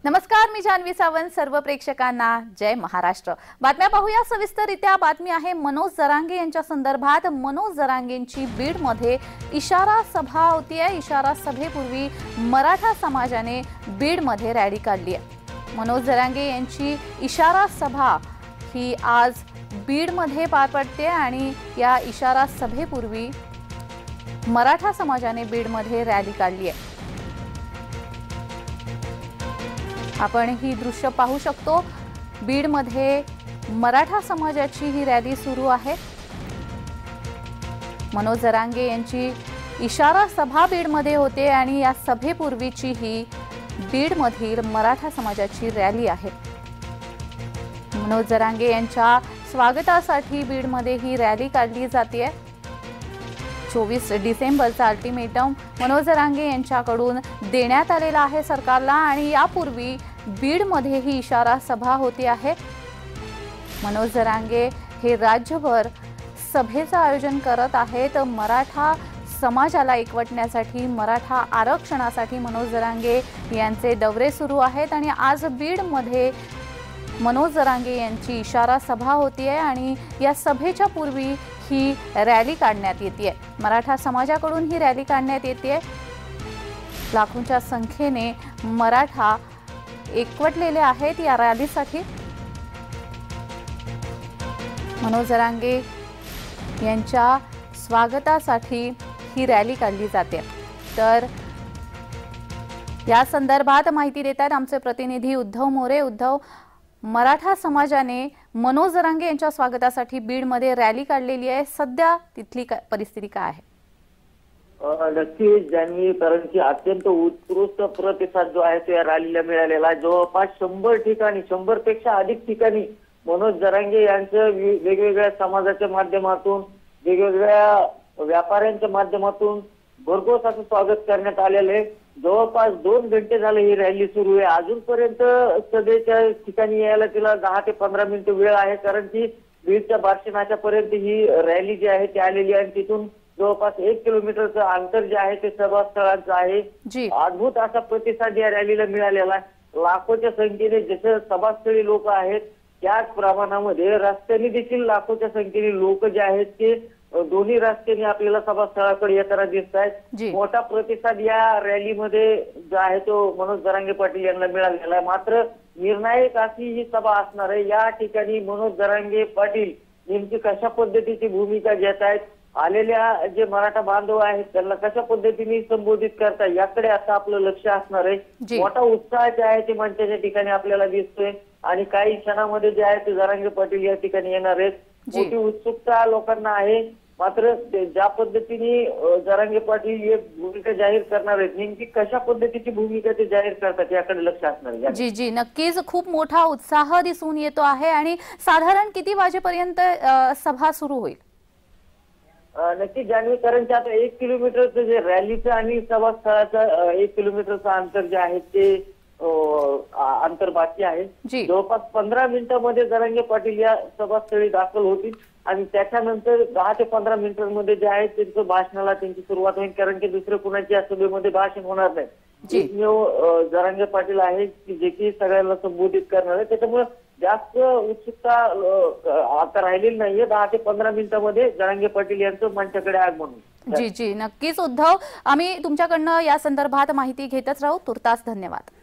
नमस्कार, मी जान्हवी सावंत. सर्व प्रेक्षकांना जय महाराष्ट्र. बातम्या पाहूया सविस्तररित्या. बातमी आहे मनोज जरांगे यांच्या संदर्भात. मनोज जरांगेंची बीडमध्ये इशारा सभा होतीये. इशारा सभेपूर्वी मराठा समाजाने बीडमध्ये रॅली काढली आहे. मनोज जरांगे यांची इशारा सभा ही आज बीडमध्ये पार पडते आणि या इशारा सभेपूर्वी मराठा समाजाने बीडमध्ये रॅली काढली आहे. आपण ही दृश्य पाहू शकतो. बीडमध्ये मराठा समाजाची ही रॅली सुरू आहे. मनोज जरांगे यांची इशारा सभा बीडमध्ये होते आणि या सभेपूर्वीची ही बीडमधील मराठा समाजाची रॅली आहे. मनोज जरांगे यांच्या स्वागतासाठी बीडमध्ये ही रॅली काढली जाते. 24 डिसेंबरचा अल्टिमेटम मनोज जरांगे यांच्याकडून देण्यात आलेला आहे सरकारला आणि यापूर्वी बीडमध्ये ही इशारा सभा होती आहे. मनोज जरांगे हे राज्यभर सभेचं आयोजन करत आहेत. मराठा समाजाला एकवटण्यासाठी, मराठा आरक्षणासाठी मनोज जरांगे यांचे दौरे सुरू आहेत आणि आज बीडमध्ये मनोज जरांगे यांची इशारा सभा होतीये आणि या सभेच्या पूर्वी ही रॅली काढण्यात येते. मराठा समाजाकडून ही रॅली काढण्यात येते. लाखोंच्या संख्येने मराठा एकवटलेले आहेत या रॅलीसाठी. मनोज जरांगे यांच्या स्वागतासाठी ही रॅली काढली जाते. तर या संदर्भात माहिती देतात आमचे प्रतिनिधी उद्धव मोरे. उद्धव, मराठा समाजाने मनोज जरांगे यांच्या स्वागतासाठी बीडमध्ये रॅली काढलेली आहे. सध्या तिथली परिस्थिती काय आहे? नक्कीच जान्हवी, कारण की अत्यंत उत्कृष्ट प्रतिसाद जो आहे तो या रॅलीला मिळालेला आहे. जवळपास 100 ठिकाणी, 100 पेक्षा अधिक ठिकाणी मनोज जरांगे यांचं वेगवेगळ्या समाजाच्या माध्यमातून, वेगवेगळ्या व्यापाऱ्यांच्या माध्यमातून भरघोस असं स्वागत करण्यात आलेलं आहे. जवळपास 2 घंटे झाले ही रॅली सुरू आहे. अजूनपर्यंत सभेच्या ठिकाणी यायला तिला 10 ते 15 मिनिटं वेळ आहे, कारण की बीडच्या बार्शीनाच्या पर्यंत ही रॅली जी आहे ती आलेली आहे. तिथून जवळपास 1 किलोमीटरचं अंतर जे आहे ते सभास्थळांचं आहे. अद्भुत असा प्रतिसाद या रॅलीला मिळालेला आहे. लाखोच्या संख्येने जसं सभास्थळी लोक आहेत त्याच प्रमाणामध्ये रस्त्याने देखील लाखोच्या संख्येने लोक जे आहेत ते दोन्ही रस्त्याने आपल्याला सभास्थळाकडे येताना दिसत आहेत. मोठा प्रतिसाद या रॅलीमध्ये जो आहे तो मनोज जरांगे पाटील यांना मिळालेला आहे. मात्र निर्णायक अशी ही सभा असणार आहे. या ठिकाणी मनोज जरांगे पाटील नेमकी कशा पद्धतीची भूमिका घेत आहेत, आलेल्या जे मराठा बांधव आहेत त्यांना कशा पद्धतीने संबोधित करतात याकडे आता आपलं लक्ष असणार आहे. मोठा उत्साह जे आहे ते मंचाच्या ठिकाणी आपल्याला दिसतोय आणि काही क्षणामध्ये जे आहे ते जरांगे पाटील या ठिकाणी येणार आहेत. मोठी उत्सुकता लोकांना आहे. मात्र ज्या पद्धतीने जरांगे पाटील एक भूमिका जाहीर करणार आहेत, नेमकी कशा पद्धतीची भूमिका ते जाहीर करतात याकडे लक्ष असणार आहे. जी नक्कीच खूप मोठा उत्साह दिसून येतो आहे. आणि साधारण किती वाजेपर्यंत सभा सुरू होईल? नक्की जान्हवी, कारण की आता 1 किलोमीटरचं जे रॅलीचं आणि सभास्थळाचं 1 किलोमीटरचं अंतर जे आहे ते अंतर बाकी आहे. जवळपास 15 मिनिटांमध्ये जरांगे पाटील या सभास्थळी दाखल होतील आणि त्याच्यानंतर 10 ते 15 मिनिटांमध्ये जे आहे त्यांचं भाषणाला त्यांची सुरुवात होईल, कारण की दुसरं कुणाची या सभेमध्ये भाषण होणार नाही. एकमेव जरांगे पाटील आहे की जे की सगळ्यांना संबोधित करणार आहे. त्याच्यामुळे जास्त उत्सुकता आता राहिलेली नाहीये. 10 ते 15 मिनिटांमध्ये जरांगे पाटील यांचं मंचाकडे आगमन होईल. जी नक्कीच उद्धव, आम्ही तुमच्याकडनं या संदर्भात माहिती घेतच राहू. तुर्तास धन्यवाद.